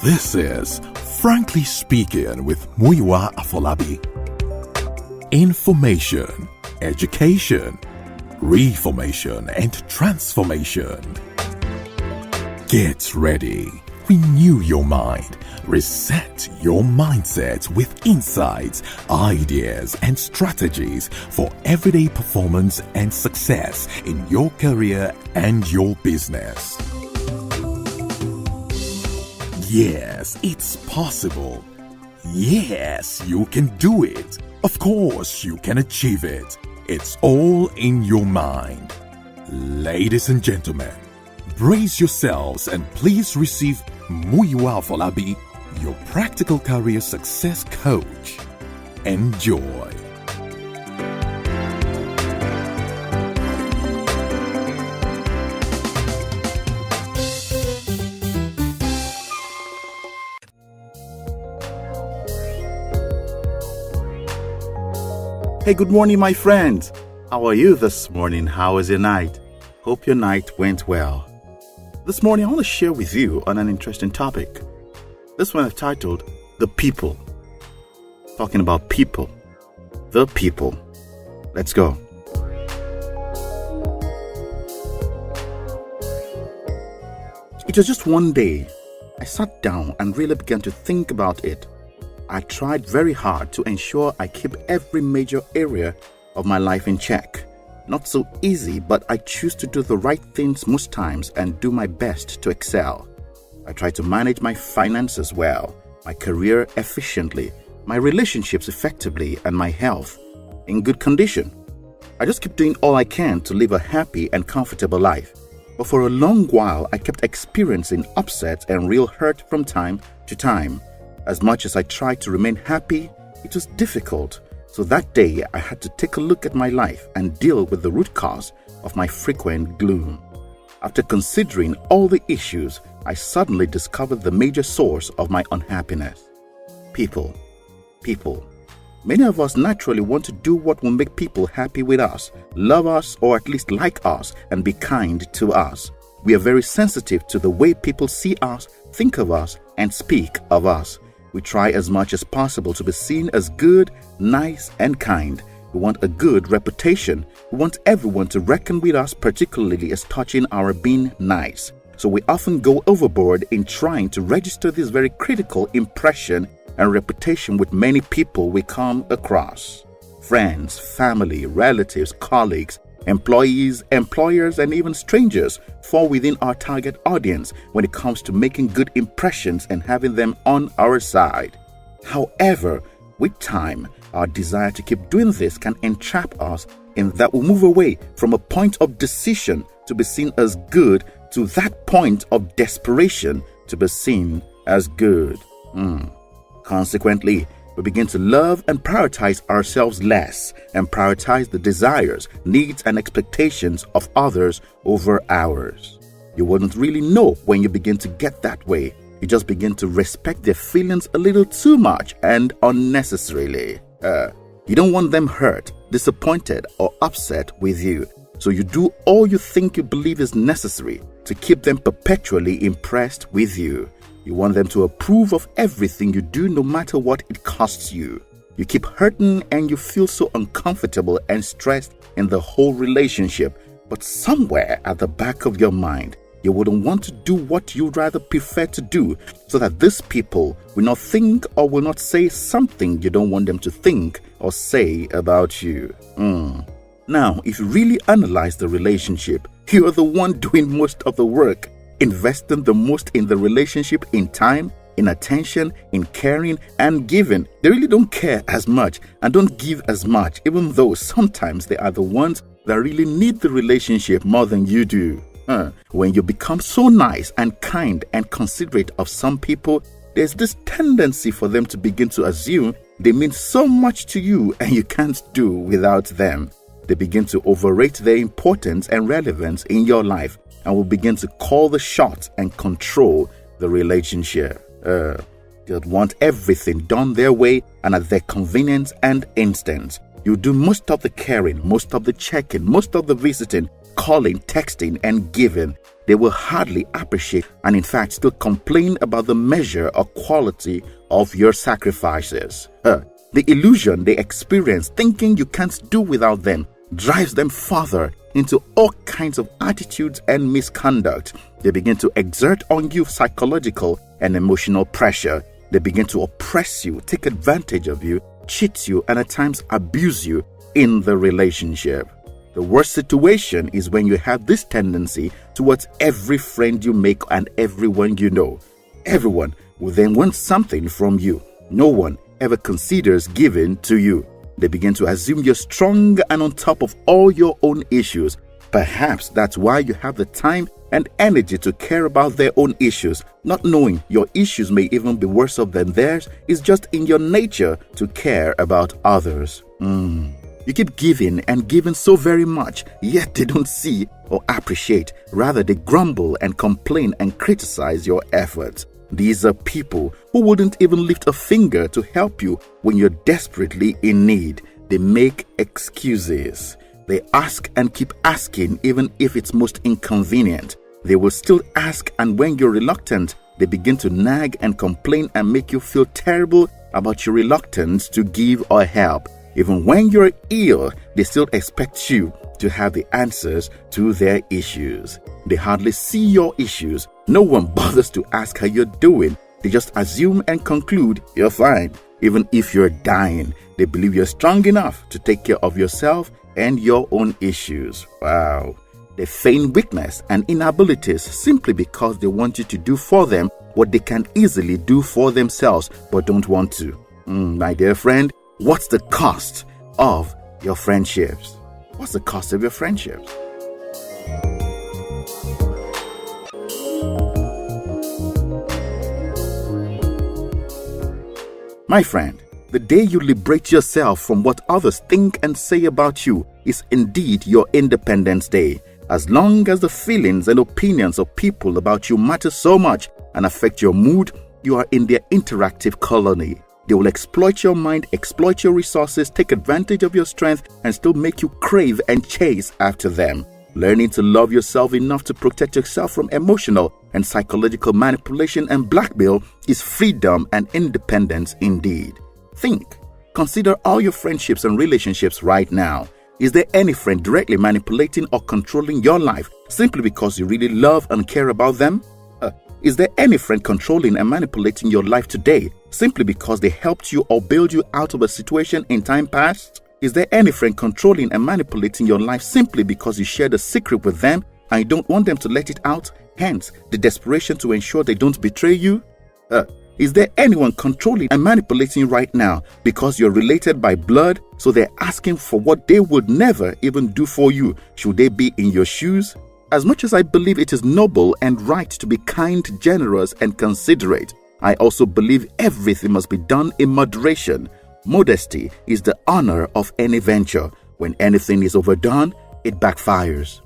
This is Frankly Speaking with Muyiwa Afolabi. Information, education, reformation and transformation. Get ready. Renew your mind. Reset your mindset with insights, ideas, and strategies for everyday performance and success in your career and your business. Yes, it's possible. Yes, you can do it. Of course, you can achieve it. It's all in your mind. Ladies and gentlemen, brace yourselves and please receive Muyiwa Afolabi, your practical career success coach. Enjoy. Hey, good morning, my friends. How are you this morning? How was your night? Hope your night went well. This morning, I want to share with you on an interesting topic. This one I've titled, The People. Talking about people. The people. Let's go. It was just one day. I sat down and really began to think about it. I tried very hard to ensure I keep every major area of my life in check. Not so easy, but I choose to do the right things most times and do my best to excel. I try to manage my finances well, my career efficiently, my relationships effectively, and my health in good condition. I just keep doing all I can to live a happy and comfortable life. But for a long while, I kept experiencing upsets and real hurt from time to time. As much as I tried to remain happy, it was difficult. So that day, I had to take a look at my life and deal with the root cause of my frequent gloom. After considering all the issues, I suddenly discovered the major source of my unhappiness. People. Many of us naturally want to do what will make people happy with us, love us, or at least like us, and be kind to us. We are very sensitive to the way people see us, think of us, and speak of us. We try as much as possible to be seen as good, nice, and kind. We want a good reputation. We want everyone to reckon with us, particularly as touching our being nice. So we often go overboard in trying to register this very critical impression and reputation with many people we come across. Friends, family, relatives, colleagues, employees, employers, and even strangers fall within our target audience when it comes to making good impressions and having them on our side. However, with time, our desire to keep doing this can entrap us in that we move away from a point of decision to be seen as good to that point of desperation to be seen as good. Consequently, we begin to love and prioritize ourselves less and prioritize the desires, needs, and expectations of others over ours. You wouldn't really know when you begin to get that way. You just begin to respect their feelings a little too much and unnecessarily. You don't want them hurt, disappointed, or upset with you. So you do all you think you believe is necessary to keep them perpetually impressed with you. You want them to approve of everything you do no matter what it costs you. You keep hurting and you feel so uncomfortable and stressed in the whole relationship. But somewhere at the back of your mind, you wouldn't want to do what you'd rather prefer to do so that these people will not think or will not say something you don't want them to think or say about you. Now, if you really analyze the relationship, you are the one doing most of the work, investing the most in the relationship in time, in attention, in caring, and giving. They really don't care as much and don't give as much, even though sometimes they are the ones that really need the relationship more than you do. When you become so nice and kind and considerate of some people, there's this tendency for them to begin to assume they mean so much to you and you can't do without them. They begin to overrate their importance and relevance in your life and will begin to call the shots and control the relationship. They'll want everything done their way and at their convenience and instance. You do most of the caring, most of the checking, most of the visiting, calling, texting, and giving, they will hardly appreciate and in fact still complain about the measure or quality of your sacrifices. The illusion they experience thinking you can't do without them drives them further into all kinds of attitudes and misconduct. They begin to exert on you psychological and emotional pressure. They begin to oppress you, take advantage of you, cheat you, and at times abuse you in the relationship. The worst situation is when you have this tendency towards every friend you make and everyone you know. Everyone will then want something from you. No one ever considers giving to you. They begin to assume you're strong and on top of all your own issues. Perhaps that's why you have the time and energy to care about their own issues, not knowing your issues may even be worse off than theirs. Is just in your nature to care about others. You keep giving and giving so very much, yet they don't see or appreciate. Rather, they grumble and complain and criticize your efforts. These are people who wouldn't even lift a finger to help you when you're desperately in need. They make excuses. They ask and keep asking even if it's most inconvenient. They will still ask, and when you're reluctant, they begin to nag and complain and make you feel terrible about your reluctance to give or help. Even when you're ill, they still expect you to have the answers to their issues. They hardly see your issues. No one bothers to ask how you're doing. They just assume and conclude you're fine. Even if you're dying, they believe you're strong enough to take care of yourself and your own issues. Wow. They feign weakness and inabilities simply because they want you to do for them what they can easily do for themselves but don't want to. My dear friend, what's the cost of your friendships? What's the cost of your friendships? My friend, the day you liberate yourself from what others think and say about you is indeed your Independence Day. As long as the feelings and opinions of people about you matter so much and affect your mood, you are in their interactive colony. They will exploit your mind, exploit your resources, take advantage of your strength, and still make you crave and chase after them. Learning to love yourself enough to protect yourself from emotional and psychological manipulation and blackmail is freedom and independence indeed. Think. Consider all your friendships and relationships right now. Is there any friend directly manipulating or controlling your life simply because you really love and care about them? Is there any friend controlling and manipulating your life today simply because they helped you or bailed you out of a situation in time past? Is there any friend controlling and manipulating your life simply because you shared a secret with them and you don't want them to let it out? Hence, the desperation to ensure they don't betray you? Is there anyone controlling and manipulating you right now because you're related by blood, so they're asking for what they would never even do for you should they be in your shoes? As much as I believe it is noble and right to be kind, generous, and considerate, I also believe everything must be done in moderation. Modesty is the honor of any venture. When anything is overdone, it backfires.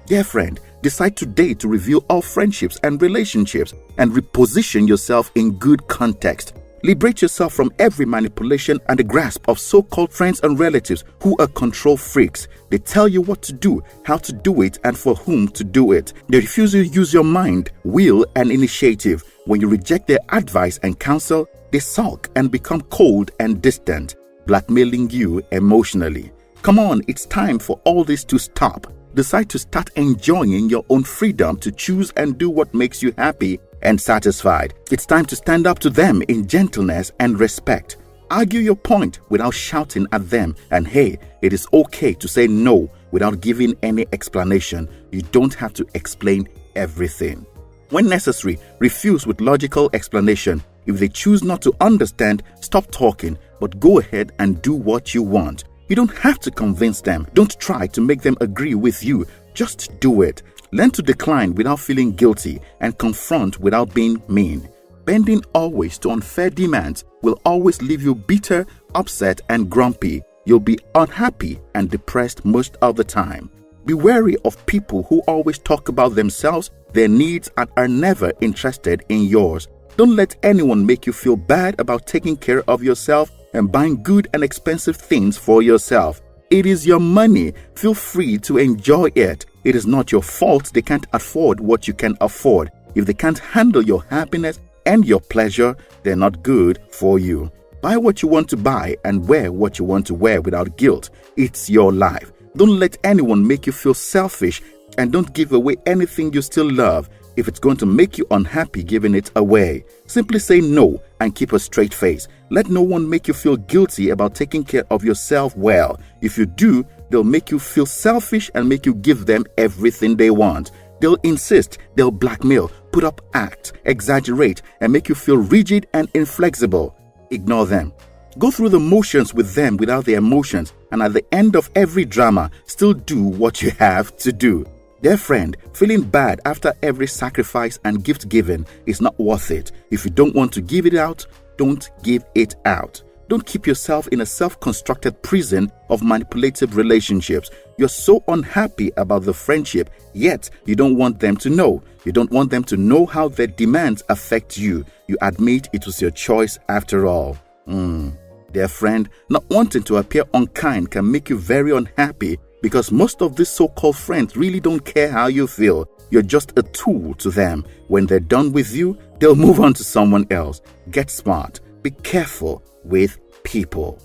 Dear friend, decide today to review all friendships and relationships and reposition yourself in good context. Liberate yourself from every manipulation and the grasp of so-called friends and relatives who are control freaks. They tell you what to do, how to do it, and for whom to do it. They refuse you to use your mind, will, and initiative. When you reject their advice and counsel, they sulk and become cold and distant, blackmailing you emotionally. Come on, it's time for all this to stop. Decide to start enjoying your own freedom to choose and do what makes you happy and satisfied. It's time to stand up to them in gentleness and respect. Argue your point without shouting at them. And hey, it is okay to say no without giving any explanation. You don't have to explain everything. When necessary, refuse with logical explanation. If they choose not to understand, stop talking, but go ahead and do what you want. You don't have to convince them. Don't try to make them agree with you. Just do it. Learn to decline without feeling guilty and confront without being mean. Bending always to unfair demands will always leave you bitter, upset, and grumpy. You'll be unhappy and depressed most of the time. Be wary of people who always talk about themselves, their needs, and are never interested in yours. Don't let anyone make you feel bad about taking care of yourself and buying good and expensive things for yourself. It is your money. Feel free to enjoy it. It is not your fault they can't afford what you can afford. If they can't handle your happiness and your pleasure, they're not good for you. Buy what you want to buy and wear what you want to wear without guilt. It's your life. Don't let anyone make you feel selfish, and don't give away anything you still love if it's going to make you unhappy giving it away. Simply say no and keep a straight face. Let no one make you feel guilty about taking care of yourself well. If you do, they'll make you feel selfish and make you give them everything they want. They'll insist, they'll blackmail, put up acts, exaggerate, and make you feel rigid and inflexible. Ignore them. Go through the motions with them without their emotions, and at the end of every drama, still do what you have to do. Dear friend, feeling bad after every sacrifice and gift given is not worth it. If you don't want to give it out, don't give it out. Don't keep yourself in a self-constructed prison of manipulative relationships. You're so unhappy about the friendship, yet you don't want them to know. You don't want them to know how their demands affect you. You admit it was your choice after all. Dear friend, not wanting to appear unkind can make you very unhappy, because most of these so-called friends really don't care how you feel. You're just a tool to them. When they're done with you, they'll move on to someone else. Get smart. Be careful with people.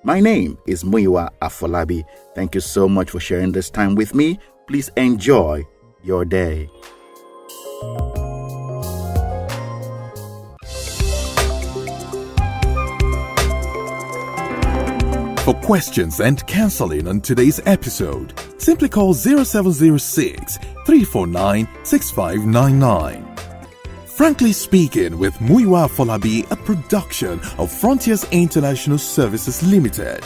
My name is Muyiwa Afolabi. Thank you so much for sharing this time with me. Please enjoy your day. For questions and counseling on today's episode, simply call 0706 349 6599. Frankly Speaking with Muyiwa Afolabi, a production of Frontiers International Services Limited.